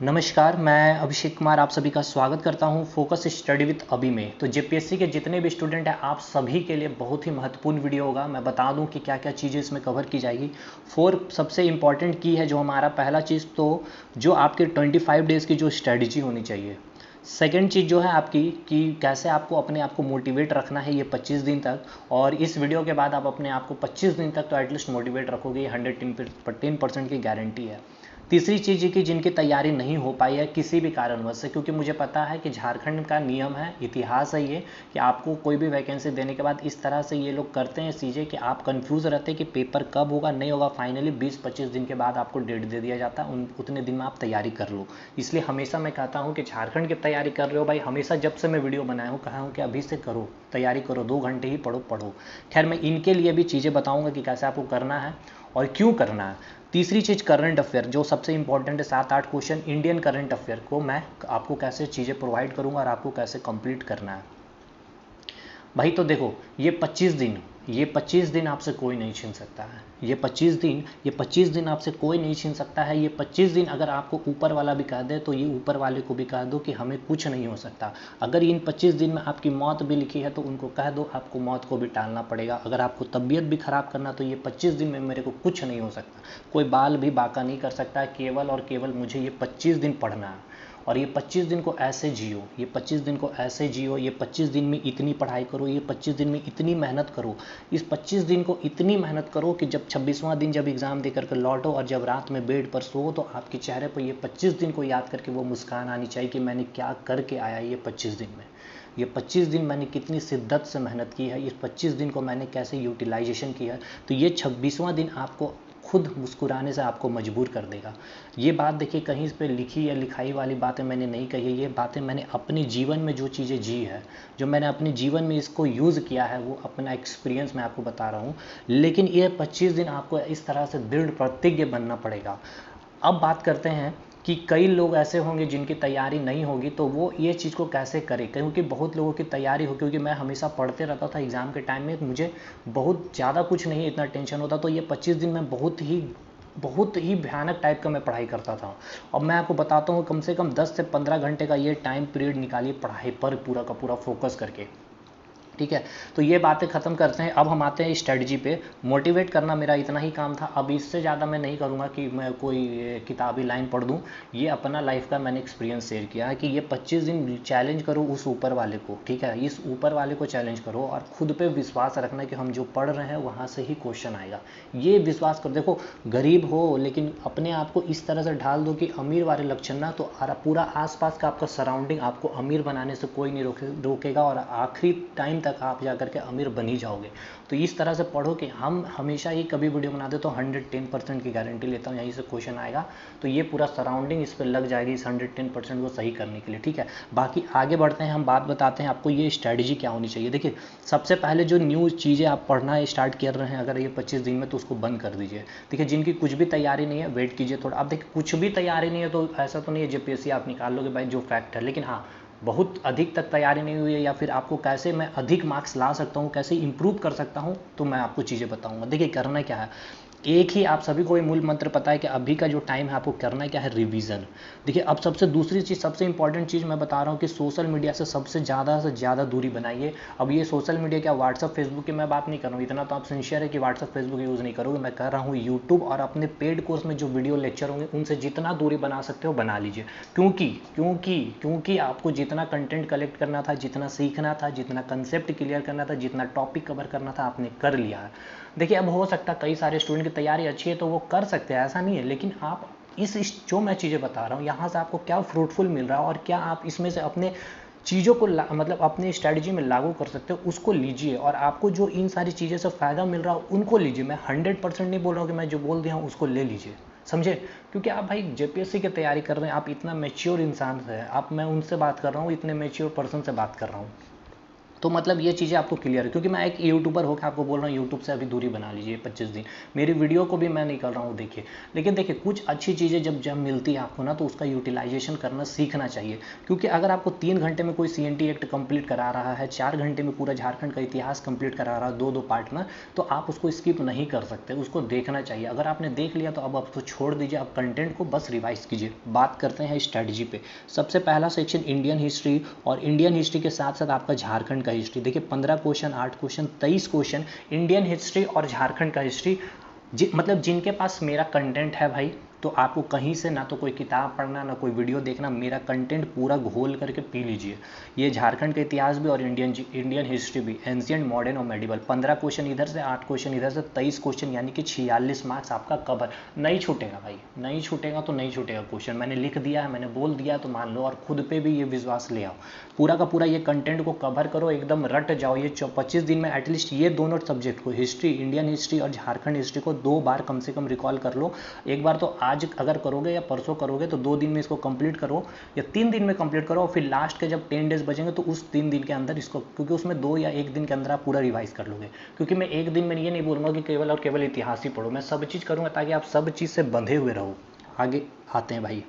नमस्कार, मैं अभिषेक कुमार आप सभी का स्वागत करता हूं फोकस स्टडी विद अभी में। तो जेपीएससी के जितने भी स्टूडेंट हैं आप सभी के लिए बहुत ही महत्वपूर्ण वीडियो होगा। मैं बता दूं कि क्या क्या चीज़ें इसमें कवर की जाएगी। 4 सबसे इंपॉर्टेंट की है जो हमारा पहला चीज़ तो जो आपके 25 डेज़ की जो स्ट्रेटजी होनी चाहिए। सेकेंड चीज़ जो है आपकी कि कैसे आपको अपने आप को मोटिवेट रखना है ये 25 दिन तक। और इस वीडियो के बाद आप अपने आप को 25 दिन तक तो एटलीस्ट मोटिवेट रखोगे, ये 110% की गारंटी है। तीसरी चीज़ ये कि जिनकी तैयारी नहीं हो पाई है किसी भी कारणवश से, क्योंकि मुझे पता है कि झारखंड का नियम है, इतिहास है ये, कि आपको कोई भी वैकेंसी देने के बाद इस तरह से ये लोग करते हैं चीज़ें कि आप कंफ्यूज रहते हैं कि पेपर कब होगा नहीं होगा। फाइनली 20-25 दिन के बाद आपको डेट दे दिया जाता है, उतने दिन में आप तैयारी कर लो। इसलिए हमेशा मैं कहता हूँ कि झारखंड की तैयारी कर रहे हो भाई, हमेशा जब से मैं वीडियो बनाया हूँ कहा हूँ कि अभी से करो, तैयारी करो, 2 घंटे ही पढ़ो। खैर मैं इनके लिए भी चीज़ें बताऊँगा कि कैसे आपको करना है और क्यों करना है। तीसरी चीज़ करंट अफेयर जो सबसे इंपॉर्टेंट है, 7-8 क्वेश्चन इंडियन करंट अफेयर को मैं आपको कैसे चीज़ें प्रोवाइड करूंगा और आपको कैसे कंप्लीट करना है भाई। तो देखो ये 25 दिन आपसे कोई नहीं छीन सकता है। ये 25 दिन आपसे कोई नहीं छीन सकता है। ये 25 दिन अगर आपको ऊपर वाला भी कह दे तो ये ऊपर वाले को भी कह दो कि हमें कुछ नहीं हो सकता। अगर इन 25 दिन में आपकी मौत भी लिखी है तो उनको कह दो आपको मौत को भी टालना पड़ेगा। अगर आपको तबीयत भी खराब करना तो ये 25 दिन में मेरे को कुछ नहीं हो सकता, कोई बाल भी बाका नहीं कर सकता है। केवल और केवल मुझे ये 25 दिन पढ़ना है और ये 25 दिन को ऐसे जियो, ये 25 दिन को ऐसे जियो। ये 25 दिन में इतनी पढ़ाई करो, ये 25 दिन में इतनी मेहनत करो। इस 25 दिन को इतनी मेहनत करो कि जब 26वां दिन जब एग्ज़ाम देकर के लौटो और जब रात में बेड पर सो तो आपके चेहरे पर ये 25 दिन को याद करके वो मुस्कान आनी चाहिए कि मैंने क्या करके आया ये 25 दिन में। ये 25 दिन मैंने कितनी शिद्दत से मेहनत की है, इस 25 दिन को मैंने कैसे यूटिलाइजेशन किया है। तो ये 26वां दिन आपको खुद मुस्कुराने से आपको मजबूर कर देगा। ये बात देखिए कहीं इस पे लिखी या लिखाई वाली बातें मैंने नहीं कही है, ये बातें मैंने अपने जीवन में जो चीज़ें जी है, जो मैंने अपने जीवन में इसको यूज़ किया है, वो अपना एक्सपीरियंस मैं आपको बता रहा हूँ। लेकिन ये 25 दिन आपको इस तरह से दृढ़ प्रतिज्ञ बनना पड़ेगा। अब बात करते हैं कि कई लोग ऐसे होंगे जिनकी तैयारी नहीं होगी तो वो ये चीज़ को कैसे करें, क्योंकि बहुत लोगों की तैयारी हो, क्योंकि मैं हमेशा पढ़ते रहता था एग्ज़ाम के टाइम में, मुझे बहुत ज़्यादा कुछ नहीं इतना टेंशन होता। तो ये 25 दिन में बहुत ही भयानक टाइप का मैं पढ़ाई करता था। अब मैं आपको बताता हूँ कम से कम 10 से 15 घंटे का ये टाइम पीरियड निकालिए पढ़ाई पर पूरा का पूरा फोकस करके, ठीक है। तो ये बातें ख़त्म करते हैं। अब हम आते हैं स्ट्रेटजी पे। मोटिवेट करना मेरा इतना ही काम था, अब इससे ज़्यादा मैं नहीं करूँगा कि मैं कोई किताबी लाइन पढ़ दूँ। ये अपना लाइफ का मैंने एक्सपीरियंस शेयर किया है कि ये 25 दिन चैलेंज करो उस ऊपर वाले को, ठीक है। इस ऊपर वाले को चैलेंज करो और खुद पे विश्वास रखना कि हम जो पढ़ रहे हैं वहाँ से ही क्वेश्चन आएगा, ये विश्वास करो। देखो गरीब हो लेकिन अपने आप को इस तरह से ढाल दो कि अमीर वाले लक्षण ना, तो पूरा आसपास का आपका सराउंडिंग आपको अमीर बनाने से कोई नहीं रोकेगा और आखिरी टाइम तक आप जा करके अमीर बन ही जाओगे। तो इस तरह से पढ़ो कि हम हमेशा ही कभी वीडियो बनाते तो 110% की गारंटी लेता हूँ यहीं से क्वेश्चन आएगा। तो ये पूरा सराउंडिंग इस पर लग जाएगी इस 110% को सही करने के लिए, ठीक है। बाकी आगे बढ़ते हैं, हम बात बताते हैं आपको ये स्ट्रैटेजी क्या होनी चाहिए। देखिए सबसे पहले जो न्यू चीज़ें आप पढ़ना स्टार्ट कर रहे हैं अगर ये 25 दिन में, तो उसको बंद कर दीजिए। देखिए जिनकी कुछ भी तैयारी नहीं है वेट कीजिए थोड़ा। अब देखिए कुछ भी तैयारी नहीं है तो ऐसा तो नहीं है जेपीएससी आप निकाल लोगे भाई, जो फैक्ट है। लेकिन हाँ, बहुत अधिक तक तैयारी नहीं हुई है या फिर आपको कैसे मैं अधिक मार्क्स ला सकता हूँ, कैसे इंप्रूव कर सकता हूँ, तो मैं आपको चीज़ें बताऊँगा। देखिए करना क्या है, एक ही आप सभी को ये मूल मंत्र पता है कि अभी का जो टाइम है आपको करना क्या है, रिवीजन। देखिए अब सबसे दूसरी चीज़, सबसे इंपॉर्टेंट चीज़ मैं बता रहा हूँ कि सोशल मीडिया से सबसे ज़्यादा दूरी बनाइए। अब ये सोशल मीडिया क्या, व्हाट्सअप फेसबुक की मैं बात नहीं कर रहा हूँ, इतना तो आप सिंसियर है कि व्हाट्सअप फेसबुक यूज़ नहीं करोगे। मैं कह रहा हूँ यूट्यूब और अपने पेड कोर्स में जो वीडियो लेक्चर होंगे उनसे जितना दूरी बना सकते हो बना लीजिए। क्योंकि आपको जितना कंटेंट कलेक्ट करना था, जितना सीखना था, जितना कंसेप्ट क्लियर करना था, जितना टॉपिक कवर करना था आपने कर लिया है। देखिए अब हो सकता है कई सारे स्टूडेंट की तैयारी अच्छी है तो वो कर सकते हैं, ऐसा नहीं है। लेकिन आप इस जो मैं चीज़ें बता रहा हूँ यहाँ से आपको क्या फ्रूटफुल मिल रहा है और क्या आप इसमें से अपने चीज़ों को मतलब अपनी स्ट्रैटेजी में लागू कर सकते हो उसको लीजिए। और आपको जो इन सारी चीज़ें से फ़ायदा मिल रहा हो उनको लीजिए। मैं 100% नहीं बोल रहा हूँ कि मैं जो बोल दिया हूँ उसको ले लीजिए, समझे। क्योंकि आप भाई जेपीएससी की तैयारी कर रहे हैं, आप इतना मेच्योर इंसान है, आप, मैं उनसे बात कर रहा हूँ, इतने मेच्योर पर्सन से बात कर रहा हूँ। तो मतलब ये चीज़ें आपको क्लियर है, क्योंकि मैं एक यूट्यूबर होकर आपको बोल रहा हूँ यूट्यूब से अभी दूरी बना लीजिए 25 दिन, मेरी वीडियो को भी मैं नहीं कर रहा हूँ देखिए। लेकिन देखिए कुछ अच्छी चीज़ें जब मिलती है आपको ना, तो उसका यूटिलाइजेशन करना सीखना चाहिए। क्योंकि अगर आपको 3 घंटे में कोई CNT एक्ट कंप्लीट करा रहा है, 4 घंटे में पूरा झारखंड का इतिहास कंप्लीट करा रहा है 2-2 पार्ट में, तो आप उसको स्किप नहीं कर सकते, उसको देखना चाहिए। अगर आपने देख लिया तो अब आप उसको छोड़ दीजिए, आप कंटेंट को बस रिवाइज कीजिए। बात करते हैं स्ट्रैटेजी पे। सबसे पहला सेक्शन इंडियन हिस्ट्री, और इंडियन हिस्ट्री के साथ साथ आपका झारखंड का हिस्ट्री। देखिए 15 question, 8 question, 23 question Indian history और झारखंड का हिस्ट्री। मतलब जिनके पास मेरा कंटेंट है भाई, तो आपको कहीं से ना तो कोई किताब पढ़ना ना कोई वीडियो देखना, मेरा कंटेंट पूरा घोल करके पी लीजिए। ये झारखंड का इतिहास भी और इंडियन हिस्ट्री भी, एंशिएंट, मॉडर्न और मेडिवल। 15 क्वेश्चन इधर से, 8 क्वेश्चन इधर से, 23 क्वेश्चन, यानी कि 46 मार्क्स आपका कवर। नहीं छूटेगा भाई, नहीं छूटेगा तो नहीं छूटेगा क्वेश्चन। मैंने लिख दिया है, मैंने बोल दिया तो मान लो, और खुद पे भी ये विश्वास ले आओ। पूरा का पूरा ये कंटेंट को कवर करो, एकदम रट जाओ। ये 25 दिन में एटलीस्ट ये दोनों सब्जेक्ट को, हिस्ट्री, इंडियन हिस्ट्री और झारखंड हिस्ट्री को 2 बार कम से कम रिकॉल कर लो। एक बार तो आज अगर करोगे या परसों करोगे तो 2 दिन में इसको कंप्लीट करो, या 3 दिन में कंप्लीट करो, और फिर लास्ट के जब 10 डेज बचेंगे तो उस 3 दिन के अंदर इसको, क्योंकि उसमें 2 या 1 दिन के अंदर आप पूरा रिवाइज कर लोगे। क्योंकि मैं एक दिन में ये नहीं बोलूँगा कि केवल और केवल इतिहास ही पढ़ो, मैं सब चीज़ करूँगा ताकि आप सब चीज़ से बंधे हुए रहो। आगे आते हैं भाई,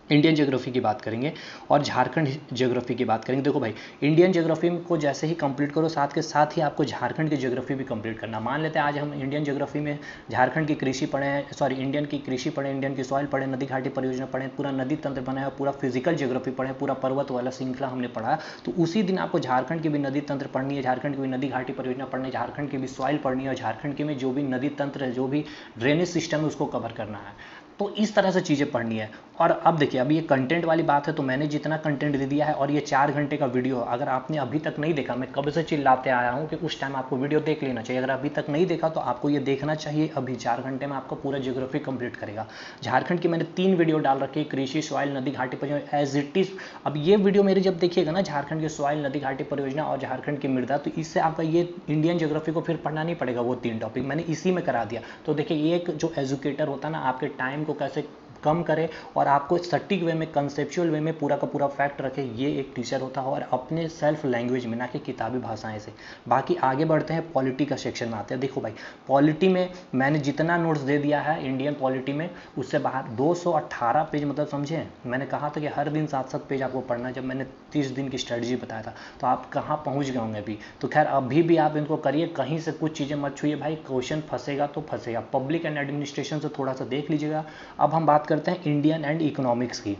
इंडियन ज्योग्राफी की बात करेंगे और झारखंड ज्योग्राफी की बात करेंगे। देखो भाई, इंडियन ज्योग्राफी को जैसे ही कंप्लीट करो, साथ के साथ ही आपको झारखंड की ज्योग्राफी भी कंप्लीट करना। मान लेते हैं आज हम इंडियन ज्योग्राफी में झारखंड की कृषि पढ़े, सॉरी इंडियन की कृषि पढ़े, इंडियन की सॉइल पढ़े, नदी घाटी परियोजना पढ़े, पूरा नदी तंत्र बनाया, पूरा फिजिकल ज्योग्राफी पढ़े, पूरा पर्वत वाला श्रृंखला हमने पढ़ा। तो उसी दिन आपको झारखंड की भी नदी तंत्र पढ़नी है, झारखंड की भी नदी घाटी परियोजना पढ़नी है, झारखंड की भी सॉइल पढ़नी है, और झारखंड के में जो भी नदी तंत्र है, जो भी ड्रेनेज सिस्टम है, उसको कवर करना है। तो इस तरह से चीज़ें पढ़नी है। और अब देखिए, अभी ये कंटेंट वाली बात है, तो मैंने जितना कंटेंट दे दिया है, और ये 4 घंटे का वीडियो, अगर आपने अभी तक नहीं देखा, मैं कब से चिल्लाते आया हूँ कि उस टाइम आपको वीडियो देख लेना चाहिए। अगर अभी तक नहीं देखा तो आपको ये देखना चाहिए। अभी 4 घंटे में आपका पूरा ज्योग्राफी कंप्लीट करेगा। झारखंड की मैंने 3 वीडियो डाल रखी है, कृषि, सॉइल, नदी घाटी परियोजना, एज इट इज। अब ये वीडियो मेरी जब देखिएगा ना, झारखंड की सॉइल, नदी घाटी परियोजना और झारखंड की मृदा, तो इससे आपका ये इंडियन ज्योग्राफी को फिर पढ़ना नहीं पड़ेगा। वो 3 टॉपिक मैंने इसी में करा दिया। तो देखिए, ये एक जो एजुकेटर होता है ना, आपके टाइम को कैसे कम करे और आपको सटीक वे में, कंसेप्चुअल वे में पूरा का पूरा फैक्ट रखे, ये एक टीचर होता है, और अपने सेल्फ लैंग्वेज में, ना कि किताबी भाषाएं से। बाकी आगे बढ़ते हैं, पॉलिटी का सेक्शन में आते हैं। देखो भाई, पॉलिटी में मैंने जितना नोट्स दे दिया है इंडियन पॉलिटी में, उससे बाहर 218 पेज, मतलब समझे, मैंने कहा था कि हर दिन 7-7 पेज आपको पढ़ना। जब मैंने 30 दिन की स्ट्रेटजी बताया था, तो आप कहाँ पहुँच गए होंगे अभी। तो खैर, अभी भी आप इनको करिए, कहीं से कुछ चीज़ें मत छूइए भाई, क्वेश्चन फंसेगा तो फंसेगा। पब्लिक एंड एडमिनिस्ट्रेशन से थोड़ा सा देख लीजिएगा। अब हम बात करते हैं इंडियन एंड इकोनॉमिक्स की।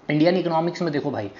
इंडियन इकोनॉमिक्स में देखो भाई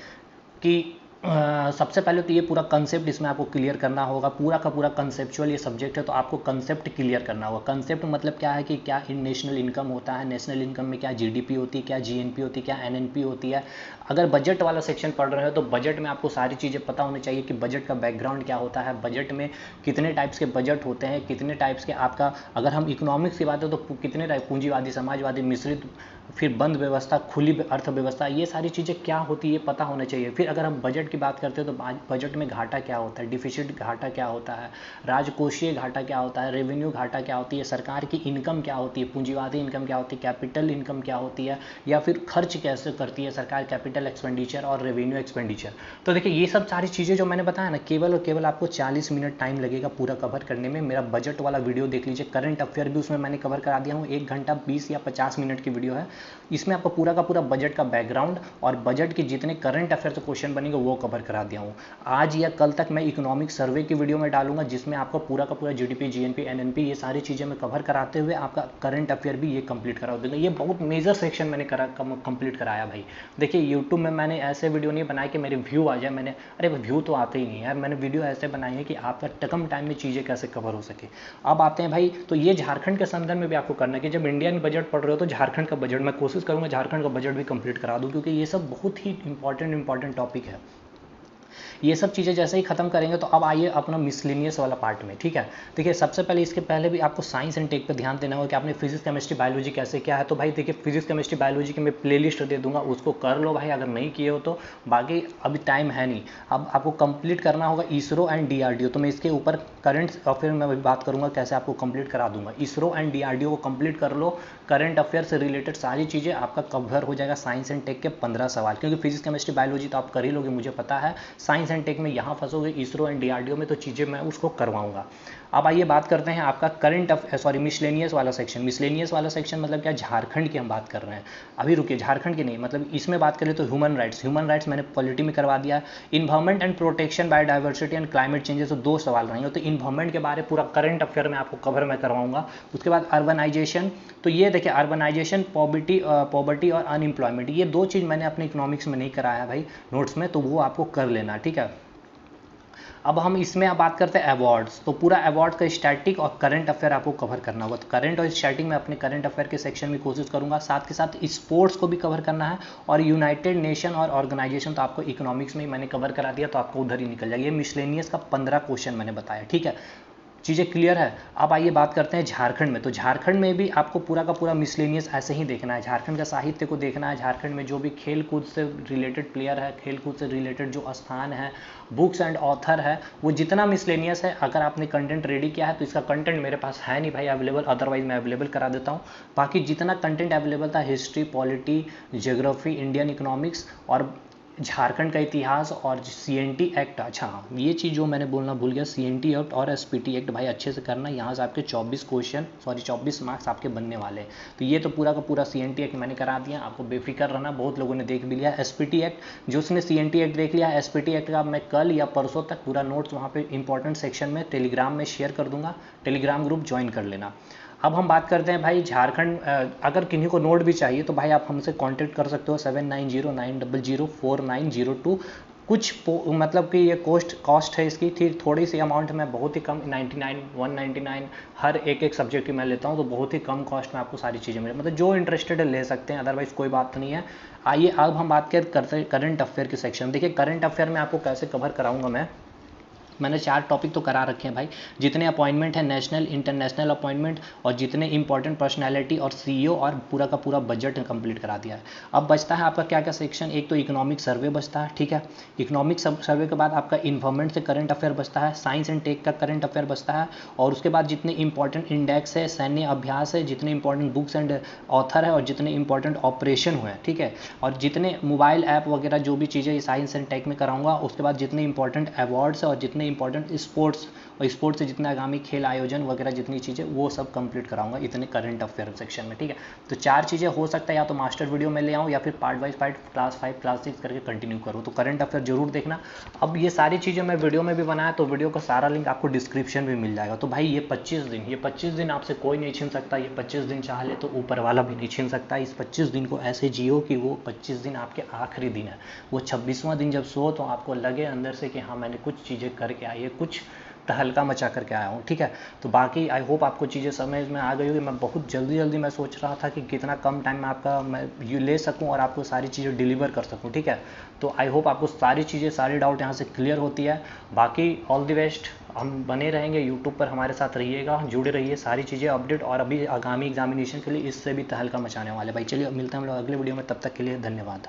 कि सबसे पहले तो ये पूरा कंसेप्ट इसमें आपको क्लियर करना होगा। पूरा का पूरा कंसेप्चुअल ये सब्जेक्ट है, तो आपको कंसेप्ट क्लियर करना होगा। कंसेप्ट मतलब क्या है कि क्या नेशनल इनकम होता है, नेशनल इनकम में क्या जीडीपी होती है, क्या जीएनपी होती है, क्या एनएनपी होती है। अगर बजट वाला सेक्शन पढ़ रहे हो तो बजट में आपको सारी चीज़ें पता होनी चाहिए कि बजट का बैकग्राउंड क्या होता है, बजट में कितने टाइप्स के बजट होते हैं, कितने टाइप्स के आपका, अगर हम इकोनॉमिक्स की बात है तो कितने टाइप, पूंजीवादी, समाजवादी, मिश्रित, फिर बंद व्यवस्था, खुली अर्थव्यवस्था, ये सारी चीज़ें क्या होती है ये पता होना चाहिए। फिर अगर हम बजट की बात करते हैं तो बजट में घाटा क्या होता है, डिफिसिट घाटा क्या होता है, राजकोषीय घाटा क्या होता है, रेवेन्यू घाटा क्या होती है, सरकार की इनकम क्या होती है, पूंजीवादी इनकम क्या होती है, कैपिटल इनकम क्या होती है, या फिर खर्च कैसे करती है सरकार, कैपिटल एक्सपेंडिचर और रेवेन्यू एक्सपेंडिचर। तो देखिए, ये सब सारी चीज़ें जो मैंने बताया ना, केवल और केवल आपको 40 मिनट टाइम लगेगा पूरा कवर करने में। मेरा बजट वाला वीडियो देख लीजिए, करंट अफेयर भी उसमें मैंने कवर करा दिया हूँ। 1 घंटा 20 या 50 मिनट की वीडियो है। इसमें आपको पूरा का पूरा बजट का बैकग्राउंड और बजट के जितने करंट अफेयर से क्वेश्चन बनेंगे वो कवर करा दिया हूँ। आज या कल तक मैं इकोनॉमिक सर्वे की वीडियो में डालूंगा, जिसमें आपको पूरा का पूरा जीडीपी, जीएनपी, एनएनपी, ये सारी चीज़ें मैं कवर कराते हुए आपका करंट अफेयर भी ये कंप्लीट करा दूंगा। ये बहुत मेजर सेक्शन मैंने कंप्लीट कराया भाई। देखिए, यूट्यूब में मैंने ऐसे वीडियो नहीं बनाए कि मेरे व्यू आ जाए। मैंने, अरे व्यू तो आते ही नहीं यार, मैंने वीडियो ऐसे बनाई है कि आपका कम टाइम में चीज़ें कैसे कवर हो सके। अब आते हैं भाई, तो ये झारखंड के संदर्भ में भी आपको करना है कि जब इंडियन बजट पढ़ रहे हो तो झारखंड का बजट, मैं कोशिश करूँगा झारखंड का बजट भी कंप्लीट करा दूँ, क्योंकि ये सब बहुत ही इंपॉर्टेंट टॉपिक है। ये सब चीज़ें जैसे ही खत्म करेंगे तो अब आइए अपना मिसलिनियस वाला पार्ट में, ठीक है। देखिए, सबसे पहले इसके पहले भी आपको साइंस एंड टेक पे ध्यान देना होगा कि आपने फिजिक्स, केमिस्ट्री, बायोलॉजी कैसे क्या है। तो भाई देखिए, फिजिक्स, केमिस्ट्री, बायोलॉजी की मैं प्लेलिस्ट दे दूंगा, उसको कर लो भाई अगर नहीं किए हो तो। बाकी अभी टाइम है नहीं, अब आपको कंप्लीट करना होगा इसरो एंड डीआरडीओ। तो मैं इसके ऊपर करंट अफेयर में भी बात करूंगा कैसे आपको कंप्लीट करा दूंगा। इसरो एंड डीआरडीओ को कंप्लीट कर लो, करंट अफेयर से रिलेटेड सारी चीज़ें आपका कवर हो जाएगा। साइंस एंड टेक के 15 सवाल, क्योंकि फिजिक्स, केमिस्ट्री, बायोलॉजी तो आप कर ही लोगे मुझे पता है। साइंस एंड टेक में यहाँ फंसोगे, इसरो एंड डीआरडीओ में, तो चीज़ें मैं उसको करवाऊंगा। अब आइए बात करते हैं आपका मिसलेनियस वाला सेक्शन। मिसलेनियस वाला सेक्शन मतलब क्या, झारखंड की हम बात कर रहे हैं। अभी रुकिए, झारखंड की नहीं, मतलब इसमें बात करें तो ह्यूमन राइट्स मैंने पॉलिटी में करवा दिया। Environment and protection, biodiversity and climate changes, तो 2 सवाल रहेंगे। तो इन्वायरमेंट के बारे पूरा करंट अफेयर में आपको कवर मैं करवाऊंगा। उसके बाद अर्बनाइजेशन, तो ये देखिए अर्बनाइजेशन, पॉवर्टी और अनएम्प्लॉयमेंट, ये 2 चीज़ मैंने अपने इकोनॉमिक्स में नहीं कराया भाई नोट्स में, तो वो आपको कर लेना, ठीक है। अब हम इसमें अब बात करते हैं अवार्ड्स। तो पूरा अवार्ड का स्टैटिक और करंट अफेयर आपको कवर करना होगा। तो करंट और स्टैटिक में अपने करंट अफेयर के सेक्शन में कोशिश करूंगा, साथ के साथ स्पोर्ट्स को भी कवर करना है, और यूनाइटेड नेशन और ऑर्गेनाइजेशन तो आपको इकोनॉमिक्स में ही मैंने कवर करा दिया, तो आपको उधर ही निकल जाएगा। ये मिसलेनियस का 15 क्वेश्चन मैंने बताया, ठीक है, चीज़ें क्लियर है। अब आइए बात करते हैं झारखंड में। तो झारखंड में भी आपको पूरा का पूरा मिसलेनियस ऐसे ही देखना है, झारखंड का साहित्य को देखना है, झारखंड में जो भी खेल कूद से रिलेटेड प्लेयर है, खेल कूद से रिलेटेड जो स्थान है, बुक्स एंड ऑथर है, वो जितना मिसलेनियस है, अगर आपने कंटेंट रेडी किया है तो इसका कंटेंट मेरे पास है नहीं भाई अवेलेबल, अदरवाइज मैं अवेलेबल करा देता हूँ। बाकी जितना कंटेंट अवेलेबल था, history, polity, geography, Indian economics और झारखंड का इतिहास और सीएनटी एक्ट, अच्छा ये चीज़ जो मैंने बोलना भूल गया, सीएनटी एक्ट और एसपीटी एक्ट भाई अच्छे से करना, यहाँ से आपके 24 मार्क्स आपके बनने वाले हैं। तो ये तो पूरा का पूरा सीएनटी एक्ट मैंने करा दिया, आपको बेफिक्र रहना, बहुत लोगों ने देख भी लिया। एसपीटी एक्ट, जो उसने सीएनटी एक्ट देख लिया, एसपीटी एक्ट का मैं कल या परसों तक पूरा नोट्स वहाँ पे इंपॉर्टेंट सेक्शन में टेलीग्राम में शेयर कर दूंगा, टेलीग्राम ग्रुप ज्वाइन कर लेना। अब हम बात करते हैं भाई झारखंड, अगर किन्हीं को नोट भी चाहिए तो भाई आप हमसे कांटेक्ट कर सकते हो 7909004902। कुछ मतलब कि ये कॉस्ट है इसकी, ठीक थोड़ी सी अमाउंट में, बहुत ही कम, 99 199 हर एक सब्जेक्ट की मैं लेता हूँ, तो बहुत ही कम कॉस्ट में आपको सारी चीज़ें मिले, मतलब जो इंटरेस्टेड है ले सकते हैं, अदरवाइज कोई बात नहीं है। आइए अब हम बात करते हैं करंट अफेयर के सेक्शन। देखिए करंट अफेयर में आपको कैसे कवर कराऊंगा मैंने 4 टॉपिक तो करा रखे हैं भाई, जितने अपॉइंटमेंट है नेशनल इंटरनेशनल अपॉइंटमेंट, और जितने इंपॉर्टेंट पर्सनालिटी और सीईओ, और पूरा का पूरा बजट कंप्लीट करा दिया है। अब बचता है आपका क्या क्या सेक्शन, एक तो इकोनॉमिक सर्वे बचता है, ठीक है, इकोनॉमिक सर्वे के बाद आपका इन्वायरमेंट से करंट अफेयर बचता है, साइंस एंड टेक का करंट अफेयर बचता है, और उसके बाद जितने इंपॉर्टेंट इंडेक्स है, सैन्य अभ्यास है, जितने इंपॉर्टेंट बुक्स एंड ऑथर है, और जितने इंपॉर्टेंट ऑपरेशन हुए हैं, ठीक है, और जितने मोबाइल ऐप वगैरह जो भी चीज़ें साइंस एंड टेक में कराऊंगा। उसके बाद जितने इंपॉर्टेंट अवार्ड्स है और जितने इंपॉर्टेंट स्पोर्ट्स, और स्पोर्ट्स से जितने आगामी खेल आयोजन वगैरह जितनी चीज़ें, वो सब कंप्लीट कराऊंगा इतने करंट अफेयर सेक्शन में, ठीक है। तो 4 चीज़ें हो सकता है, या तो मास्टर वीडियो में ले आऊँ, या फिर part wise part class 5 class 6 करके कंटिन्यू करूँ। तो करंट अफेयर जरूर देखना। अब ये सारी चीज़ें मैं वीडियो में भी बनाया, तो वीडियो का सारा लिंक आपको डिस्क्रिप्शन में मिल जाएगा। तो भाई ये 25 दिन आपसे कोई नहीं छीन सकता, ये 25 दिन चाह ले तो ऊपर वाला भी नहीं छीन सकता। इस 25 दिन को ऐसे जियो कि वो 25 दिन आपके आखिरी दिन है, वो 26वां दिन जब सो तो आपको लगे अंदर से कि हाँ मैंने कुछ चीज़ें करके आई है, कुछ तहलका मचा करके आया हूँ, ठीक है। तो बाकी आई होप आपको चीज़ें समझ में आ गई होगी। मैं बहुत जल्दी मैं सोच रहा था कि कितना कम टाइम में आपका मैं ये ले सकूँ और आपको सारी चीज़ें डिलीवर कर सकूँ, ठीक है। तो आई होप आपको सारी चीज़ें, सारी डाउट यहाँ से क्लियर होती है। बाकी ऑल द बेस्ट, हम बने रहेंगे यूट्यूब पर, हमारे साथ रहिएगा, जुड़े रहिए, सारी चीज़ें अपडेट, और अभी आगामी एग्जामिनेशन के लिए इससे भी तहलका मचाने वाले भाई। चलिए मिलते हैं हम लोग अगले वीडियो में, तब तक के लिए धन्यवाद।